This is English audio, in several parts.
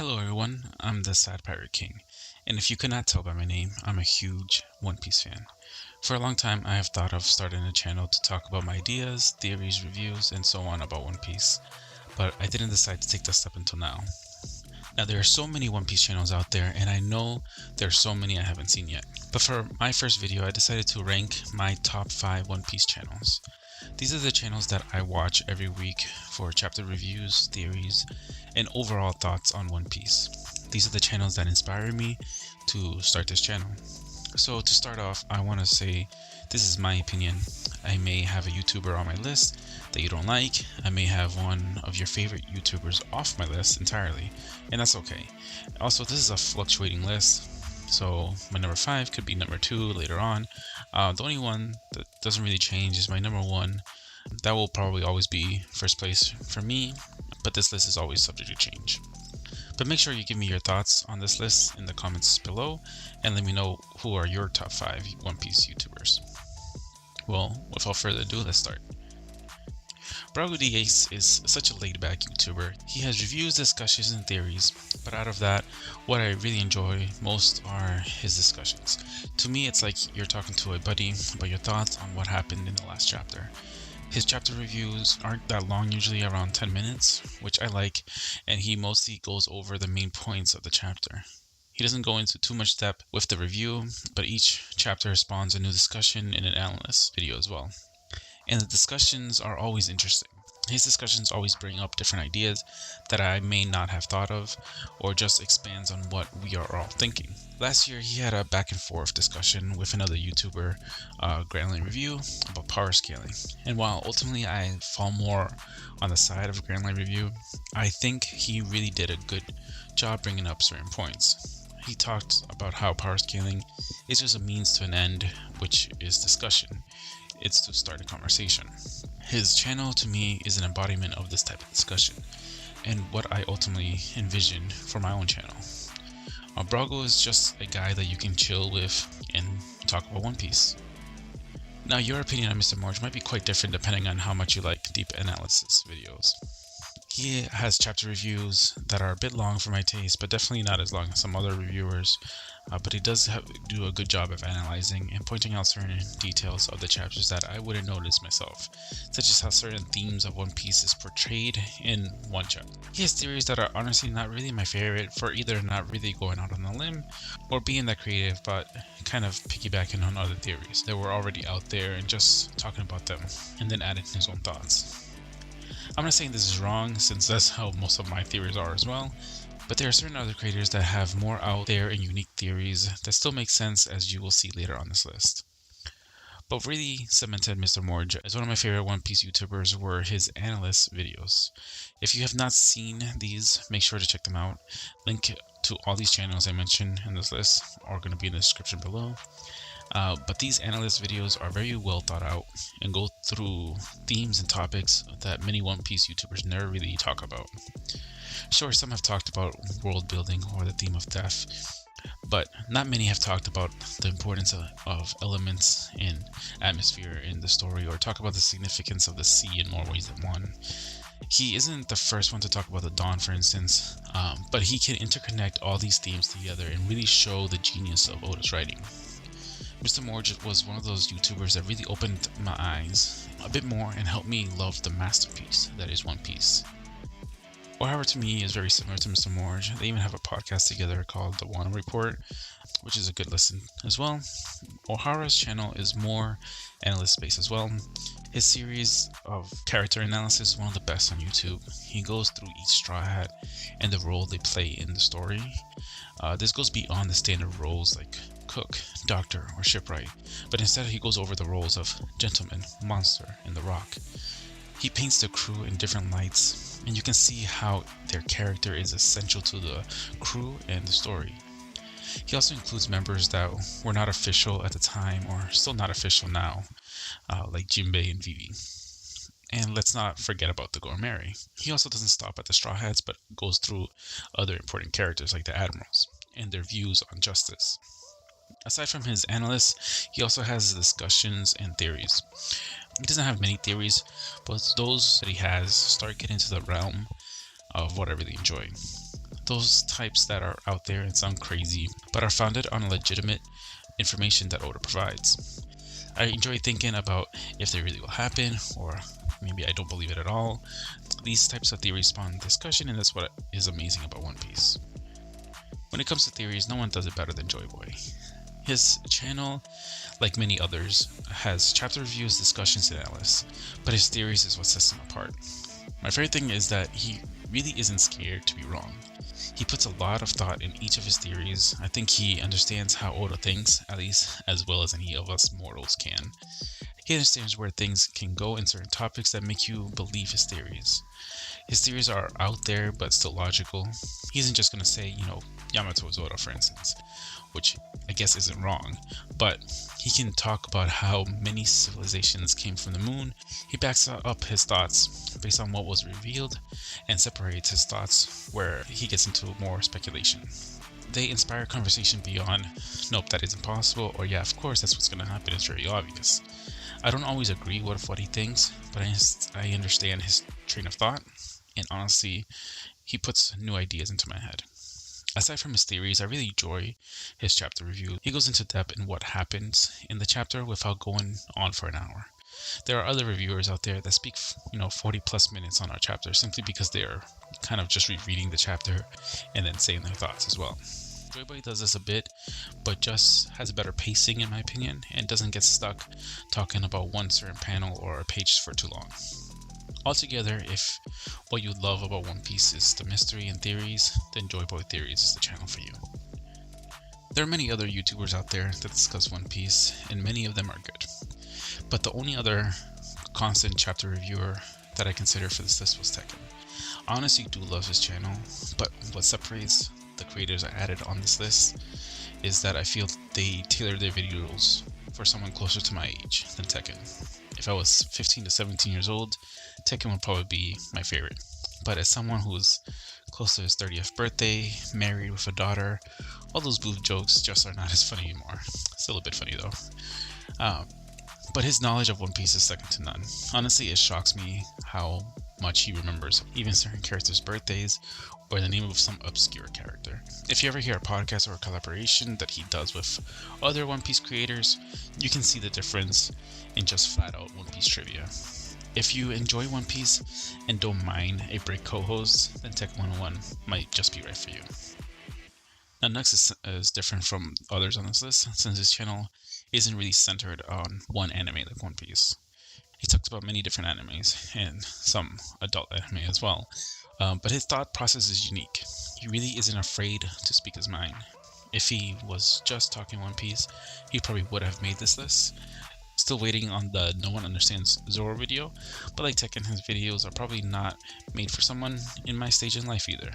Hello everyone, I'm the Sad Pirate King, and if you could not tell by my name, I'm a huge One Piece fan. For a long time, I have thought of starting a channel to talk about my ideas, theories, reviews, and so on about One Piece, but I didn't decide to take that step until now. Now there are so many One Piece channels out there, and I know there are so many I haven't seen yet. But for my first video, I decided to rank my top 5 One Piece channels. These are the channels that I watch every week for chapter reviews, theories, and overall thoughts on One Piece. These are the channels that inspire me to start this channel. So to start off, I want to say this is my opinion. I may have a YouTuber on my list that you don't like. I may have one of your favorite YouTubers off my list entirely, and that's okay. Also, this is a fluctuating list, so my number 5 could be number 2 later on. The only one that doesn't really change is my number 1. That will probably always be first place for me, but this list is always subject to change. But make sure you give me your thoughts on this list in the comments below, and let me know who are your top 5 One Piece YouTubers. Well, without further ado, let's start. Brago is such a laid-back YouTuber. He has reviews, discussions, and theories, but out of that, what I really enjoy most are his discussions. To me, it's like you're talking to a buddy about your thoughts on what happened in the last chapter. His chapter reviews aren't that long, usually around 10 minutes, which I like, and he mostly goes over the main points of the chapter. He doesn't go into too much depth with the review, but each chapter spawns a new discussion in an analyst video as well. And the discussions are always interesting. His discussions always bring up different ideas that I may not have thought of, or just expands on what we are all thinking. Last year, he had a back and forth discussion with another YouTuber, GrandLineReviews, about power scaling. And while ultimately I fall more on the side of GrandLineReviews, I think he really did a good job bringing up certain points. He talked about how power scaling is just a means to an end, which is discussion. It's to start a conversation. His channel to me is an embodiment of this type of discussion, and what I ultimately envision for my own channel. Brago is just a guy that you can chill with and talk about One Piece. Now your opinion on Mr. Morge might be quite different depending on how much you like deep analysis videos. He has chapter reviews that are a bit long for my taste, but definitely not as long as some other reviewers. But he does do a good job of analyzing and pointing out certain details of the chapters that I wouldn't notice myself, such as how certain themes of One Piece is portrayed in one chapter. He has theories that are honestly not really my favorite, for either not really going out on a limb or being that creative, but kind of piggybacking on other theories that were already out there and just talking about them and then adding his own thoughts. I'm not saying this is wrong, since that's how most of my theories are as well, but there are certain other creators that have more out there and unique theories that still make sense, as you will see later on this list. But really cemented Mr. Morge as one of my favorite One Piece YouTubers were his analyst videos. If you have not seen these, make sure to check them out. Link to all these channels I mentioned in this list are going to be in the description below. But these analyst videos are very well thought out and go through themes and topics that many One Piece YouTubers never really talk about. Sure, some have talked about world building or the theme of death, but not many have talked about the importance of elements and atmosphere in the story, or talk about the significance of the sea in more ways than one. He isn't the first one to talk about the dawn, for instance, but he can interconnect all these themes together and really show the genius of Oda's writing. Mr. Morge was one of those YouTubers that really opened my eyes a bit more and helped me love the masterpiece that is One Piece. Ohara to me is very similar to Mr. Morge. They even have a podcast together called The Wano Report, which is a good listen as well. Ohara's channel is more analyst based as well. His series of character analysis is one of the best on YouTube. He goes through each Straw Hat and the role they play in the story. This goes beyond the standard roles like cook, doctor, or shipwright, but instead he goes over the roles of gentleman, monster, and the Rock. He paints the crew in different lights, and you can see how their character is essential to the crew and the story. He also includes members that were not official at the time or still not official now, like Jinbei and Vivi. And let's not forget about the Gourmet. He also doesn't stop at the Straw Hats, but goes through other important characters like the Admirals and their views on justice. Aside from his analysts, he also has discussions and theories. He doesn't have many theories, but those that he has start getting into the realm of what I really enjoy. those types that are out there and sound crazy, but are founded on legitimate information that Oda provides. I enjoy thinking about if they really will happen, or maybe I don't believe it at all. These types of theories spawn discussion, and that's what is amazing about One Piece. When it comes to theories, no one does it better than Joyboy. His channel, like many others, has chapter reviews, discussions, and analysis, but his theories is what sets him apart. My favorite thing is that he really isn't scared to be wrong. He puts a lot of thought in each of his theories. I think he understands how Oda thinks, at least as well as any of us mortals can. He understands where things can go in certain topics that make you believe his theories. His theories are out there but still logical. He isn't just going to say, Yamato is Oda, for instance, which I guess isn't wrong, but he can talk about how many civilizations came from the moon. He backs up his thoughts based on what was revealed and separates his thoughts where he gets into more speculation. They inspire conversation beyond, nope, that isn't possible, or yeah, of course, that's what's going to happen, it's very obvious. I don't always agree with what he thinks, but I understand his train of thought, and honestly, he puts new ideas into my head. Aside from his theories, I really enjoy his chapter review. He goes into depth in what happens in the chapter without going on for an hour. There are other reviewers out there that speak, 40 plus minutes on our chapter simply because they are kind of just rereading the chapter and then saying their thoughts as well. Joyboy does this a bit, but just has better pacing in my opinion, and doesn't get stuck talking about one certain panel or a page for too long. Altogether, if what you love about One Piece is the mystery and theories, then Joyboy Theories is the channel for you. There are many other YouTubers out there that discuss One Piece, and many of them are good. But the only other constant chapter reviewer that I consider for this list was Tekken. I honestly do love his channel, but what separates the creators I added on this list is that I feel they tailor their videos for someone closer to my age than Tekken. If I was 15 to 17 years old, Tekken would probably be my favorite. But as someone who's close to his 30th birthday, married with a daughter, all those boob jokes just are not as funny anymore. Still a bit funny though. But his knowledge of One Piece is second to none. Honestly, it shocks me how much he remembers even certain characters' birthdays or the name of some obscure character. If you ever hear a podcast or a collaboration that he does with other One Piece creators, you can see the difference in just flat out One Piece trivia. If you enjoy One Piece and don't mind a break co-host, then Tech 101 might just be right for you. Now Nux is different from others on this list since his channel isn't really centered on one anime like One Piece. He talks about many different animes and some adult anime as well. But his thought process is unique. He really isn't afraid to speak his mind. If he was just talking One Piece, he probably would have made this list. Still waiting on the No One Understands Zoro video, but like Tekken, his videos are probably not made for someone in my stage in life either.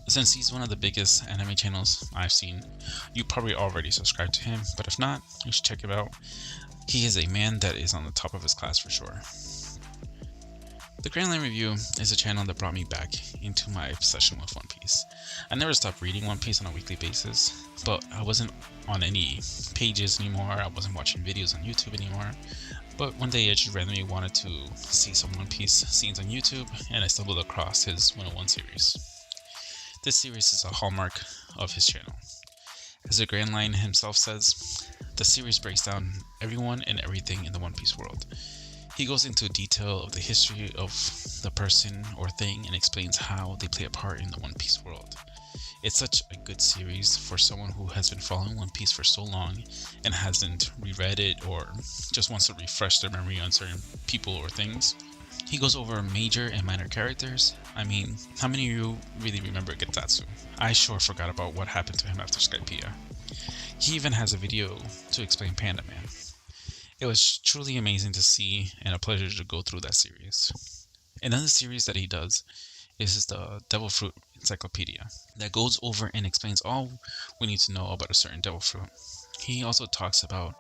Since he's one of the biggest anime channels I've seen, you probably already subscribe to him, but if not, you should check him out. He is a man that is on the top of his class for sure. The GrandLineReviews is a channel that brought me back into my obsession with One Piece. I never stopped reading One Piece on a weekly basis, but I wasn't on any pages anymore, I wasn't watching videos on YouTube anymore. But one day I just randomly wanted to see some One Piece scenes on YouTube, and I stumbled across his 101 series. This series is a hallmark of his channel. As the GrandLine himself says, the series breaks down everyone and everything in the One Piece world. He goes into detail of the history of the person or thing and explains how they play a part in the One Piece world. It's such a good series for someone who has been following One Piece for so long and hasn't reread it or just wants to refresh their memory on certain people or things. He goes over major and minor characters. I mean, how many of you really remember Getatsu? I sure forgot about what happened to him after Skypiea. He even has a video to explain Panda Man. It was truly amazing to see and a pleasure to go through that series. Another series that he does is the Devil Fruit Encyclopedia that goes over and explains all we need to know about a certain devil fruit. He also talks about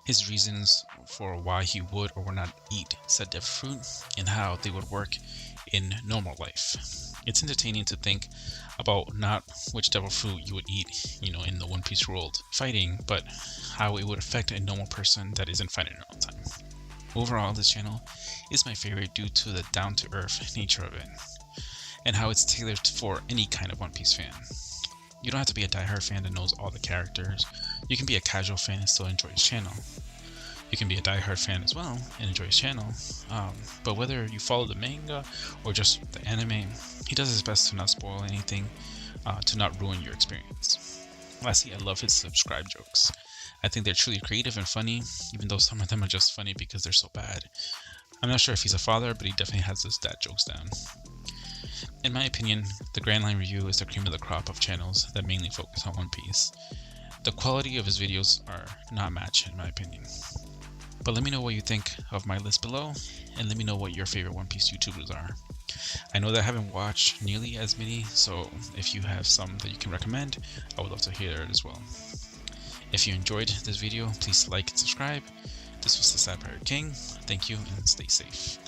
his reasons for why he would or would not eat said devil fruit and how they would work in normal life. It's entertaining to think about not which devil fruit you would eat, in the One Piece world fighting, but how it would affect a normal person that isn't fighting all the time. Overall, this channel is my favorite due to the down-to-earth nature of it. and how it's tailored for any kind of One Piece fan. You don't have to be a diehard fan that knows all the characters. You can be a casual fan and still enjoy his channel. You can be a diehard fan as well and enjoy his channel, but whether you follow the manga or just the anime, he does his best to not spoil anything, to not ruin your experience. Lastly, I love his subscribe jokes. I think they're truly creative and funny, even though some of them are just funny because they're so bad. I'm not sure if he's a father, but he definitely has his dad jokes down. In my opinion, the GrandLineReview is the cream of the crop of channels that mainly focus on One Piece. The quality of his videos are not matched in my opinion. But let me know what you think of my list below, and let me know what your favorite One Piece YouTubers are. I know that I haven't watched nearly as many, so if you have some that you can recommend, I would love to hear it as well. If you enjoyed this video, please like and subscribe. This was the Sad Pirate King. Thank you and stay safe.